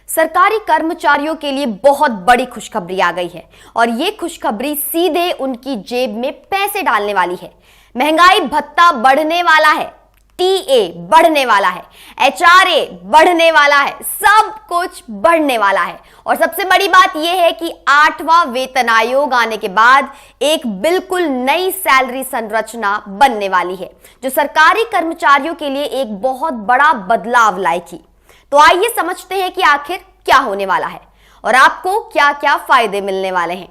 सरकारी कर्मचारियों के लिए बहुत बड़ी खुशखबरी आ गई है और ये खुशखबरी सीधे उनकी जेब में पैसे डालने वाली है। महंगाई भत्ता बढ़ने वाला है, टीए बढ़ने वाला है, एचआरए बढ़ने वाला है, सब कुछ बढ़ने वाला है। और सबसे बड़ी बात यह है कि 8वां वेतन आयोग आने के बाद एक बिल्कुल नई सैलरी संरचना बनने वाली है जो सरकारी कर्मचारियों के लिए एक बहुत बड़ा बदलाव लाएगी। तो आइए समझते हैं कि आखिर क्या होने वाला है और आपको क्या क्या फायदे मिलने वाले हैं।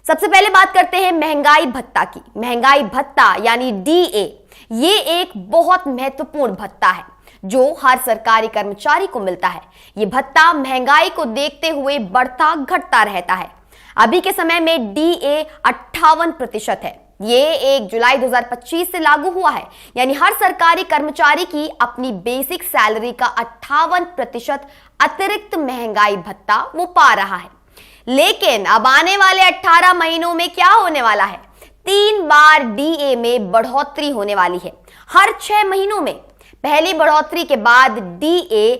सबसे पहले बात करते हैं महंगाई भत्ता की। महंगाई भत्ता यानी डीए, ये एक बहुत महत्वपूर्ण भत्ता है जो हर सरकारी कर्मचारी को मिलता है। ये भत्ता महंगाई को देखते हुए बढ़ता घटता रहता है। अभी के समय में डीए 58% है। ये 1 जुलाई 2025 से लागू हुआ है, यानी हर सरकारी कर्मचारी की अपनी बेसिक सैलरी का 58% अतिरिक्त महंगाई भत्ता वो पा रहा है। लेकिन अब आने वाले 18 महीनों में क्या होने वाला है? 3 बार डीए में बढ़ोतरी होने वाली है हर 6 महीनों में। पहली बढ़ोतरी के बाद डीए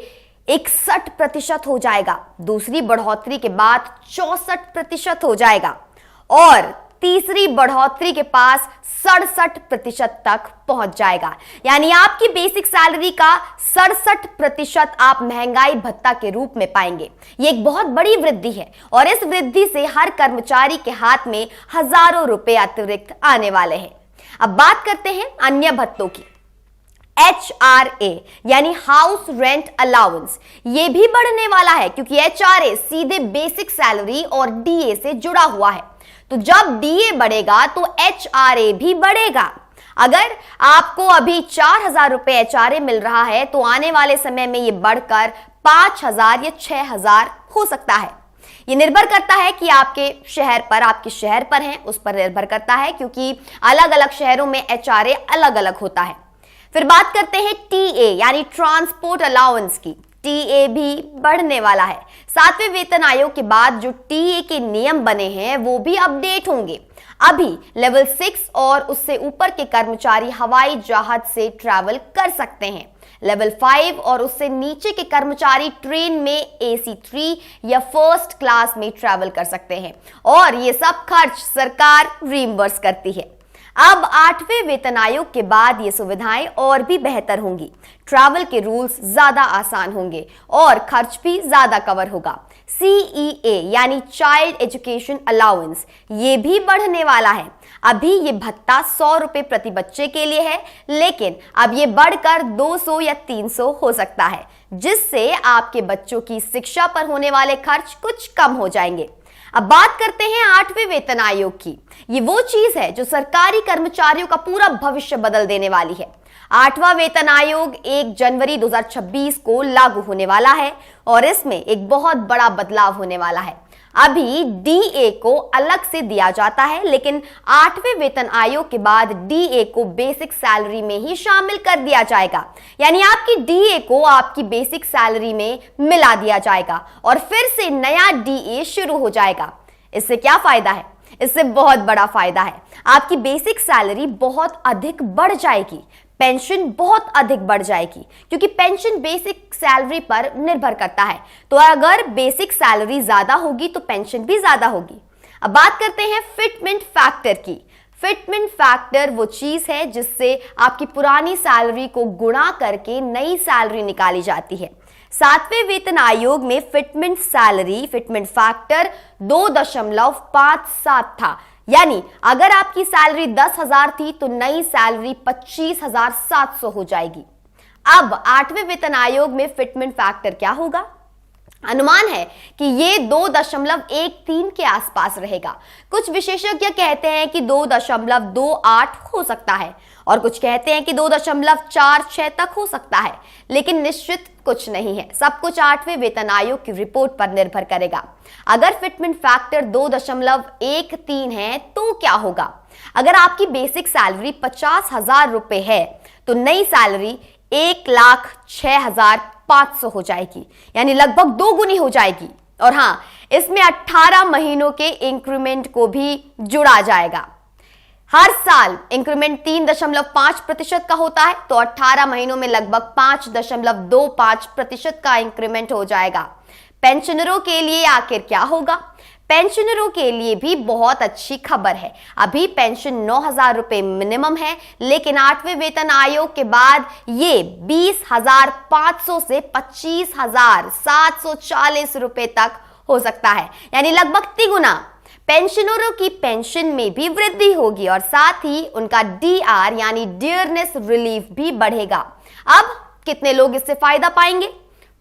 61% हो जाएगा, दूसरी बढ़ोतरी के बाद 64% हो जाएगा और तीसरी बढ़ोतरी के पास 67% तक पहुंच जाएगा। यानी आपकी बेसिक सैलरी का 67% आप महंगाई भत्ता के रूप में पाएंगे। ये एक बहुत बड़ी वृद्धि है और इस वृद्धि से हर कर्मचारी के हाथ में हजारों रुपए अतिरिक्त आने वाले हैं। अब बात करते हैं अन्य भत्तों की। एचआरए यानी हाउस रेंट अलाउंस, ये भी बढ़ने वाला है क्योंकि एचआरए सीधे बेसिक सैलरी और डीए से जुड़ा हुआ है। तो जब डीए बढ़ेगा तो एचआरए भी बढ़ेगा। अगर आपको अभी 4,000 रुपए एचआरए मिल रहा है तो आने वाले समय में ये बढ़कर 5,000 या 6,000 हो सकता है। ये निर्भर करता है कि आपके शहर पर है, उस पर निर्भर करता है क्योंकि अलग अलग शहरों में एचआरए अलग अलग होता है। फिर बात करते हैं टीए यानी ट्रांसपोर्ट अलाउंस की। टीए भी बढ़ने वाला है। 7वें वेतन आयोग के बाद जो टीए के नियम बने हैं वो भी अपडेट होंगे। अभी लेवल 6 और उससे ऊपर के कर्मचारी हवाई जहाज से ट्रैवल कर सकते हैं। लेवल 5 और उससे नीचे के कर्मचारी ट्रेन में एसी 3 या फर्स्ट क्लास में ट्रैवल कर सकते हैं और ये सब खर्च सरकार रीइंबर्स करती है। अब 8वें वेतन आयोग के बाद ये सुविधाएं और भी बेहतर होंगी। ट्रैवल के रूल्स ज्यादा आसान होंगे और खर्च भी ज्यादा कवर होगा। सीईए यानी चाइल्ड एजुकेशन अलाउंस, ये भी बढ़ने वाला है। अभी ये भत्ता 100 रुपए प्रति बच्चे के लिए है, लेकिन अब ये बढ़कर 200 या 300 हो सकता है, जिससे आपके बच्चों की शिक्षा पर होने वाले खर्च कुछ कम हो जाएंगे। अब बात करते हैं 8वें वेतन आयोग की। ये वो चीज है जो सरकारी कर्मचारियों का पूरा भविष्य बदल देने वाली है। 8वां वेतन आयोग 1 जनवरी 2026 को लागू होने वाला है और इसमें एक बहुत बड़ा बदलाव होने वाला है। अभी डीए को अलग से दिया जाता है, लेकिन 8वें वेतन आयोग के बाद डीए को बेसिक सैलरी में ही शामिल कर दिया जाएगा। यानी आपकी डीए को आपकी बेसिक सैलरी में मिला दिया जाएगा और फिर से नया डीए शुरू हो जाएगा। इससे क्या फायदा है? इससे बहुत बड़ा फायदा है। आपकी बेसिक सैलरी बहुत अधिक बढ़ जाएगी, पेंशन बहुत अधिक बढ़ जाएगी क्योंकि पेंशन बेसिक सैलरी पर निर्भर करता है। तो अगर बेसिक सैलरी ज्यादा होगी तो पेंशन भी ज्यादा होगी। अब बात करते हैं फिटमेंट फैक्टर की। फिटमेंट फैक्टर वो चीज है जिससे आपकी पुरानी सैलरी को गुणा करके नई सैलरी निकाली जाती है। 7वें वेतन आयोग में फिटमेंट फैक्टर 2.57 था। यानी अगर आपकी सैलरी 10,000 थी तो नई सैलरी 25,700 हो जाएगी। अब 8वें वेतन आयोग में फिटमेंट फैक्टर क्या होगा? अनुमान है कि ये 2.13 के आसपास रहेगा। कुछ विशेषज्ञ कहते हैं कि 2.28 हो सकता है और कुछ कहते हैं कि 2.46 तक हो सकता है, लेकिन निश्चित कुछ नहीं है। सब कुछ 8वें वेतन आयोग की रिपोर्ट पर निर्भर करेगा। अगर फिटमेंट फैक्टर 2.13 है तो क्या होगा? अगर आपकी बेसिक सैलरी 50,000 रुपए है तो नई सैलरी 1,06,500 हो जाएगी, यानी लगभग 2 गुनी हो जाएगी। और हाँ, इसमें 18 महीनों के इंक्रीमेंट को भी जुड़ा जाएगा। हर साल इंक्रीमेंट 3.5% का होता है, तो 18 महीनों में लगभग 5.25% का इंक्रीमेंट हो जाएगा। पेंशनरों के लिए आखिर क्या होगा? पेंशनरों के लिए भी बहुत अच्छी खबर है। अभी पेंशन 9,000 रुपए मिनिमम है, लेकिन 8वें वेतन आयोग के बाद ये 20,500 से 25,740 रुपए तक हो सकता है, यानी लगभग तिगुना। पेंशनरों की पेंशन में भी वृद्धि होगी और साथ ही उनका डीआर यानी डियरनेस रिलीफ भी बढ़ेगा। अब कितने लोग इससे फायदा पाएंगे?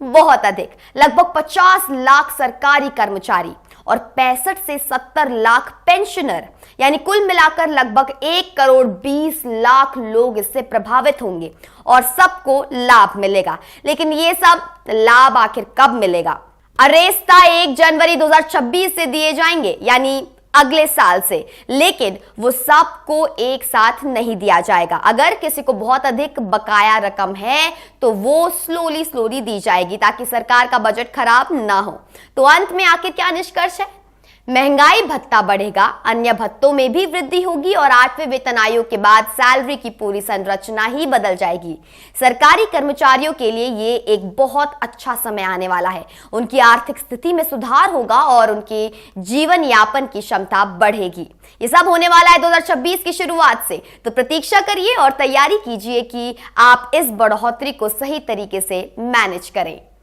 बहुत अधिक, लगभग 50 लाख सरकारी कर्मचारी और 65 से 70 लाख पेंशनर, यानी कुल मिलाकर लगभग 1,20,00,000 लोग इससे प्रभावित होंगे और सबको लाभ मिलेगा। लेकिन ये सब लाभ आखिर कब मिलेगा? अरेस्ता 1 जनवरी 2026 से दिए जाएंगे, यानी अगले साल से, लेकिन वो सबको एक साथ नहीं दिया जाएगा। अगर किसी को बहुत अधिक बकाया रकम है तो वो स्लोली दी जाएगी ताकि सरकार का बजट खराब ना हो। तो अंत में आखिर क्या निष्कर्ष है? महंगाई भत्ता बढ़ेगा, अन्य भत्तों में भी वृद्धि होगी और 8वें वेतन आयोग के बाद सैलरी की पूरी संरचना ही बदल जाएगी। सरकारी कर्मचारियों के लिए ये एक बहुत अच्छा समय आने वाला है। उनकी आर्थिक स्थिति में सुधार होगा और उनकी जीवन यापन की क्षमता बढ़ेगी। ये सब होने वाला है 2026 की शुरुआत से। तो प्रतीक्षा करिए और तैयारी कीजिए कि आप इस बढ़ोतरी को सही तरीके से मैनेज करें।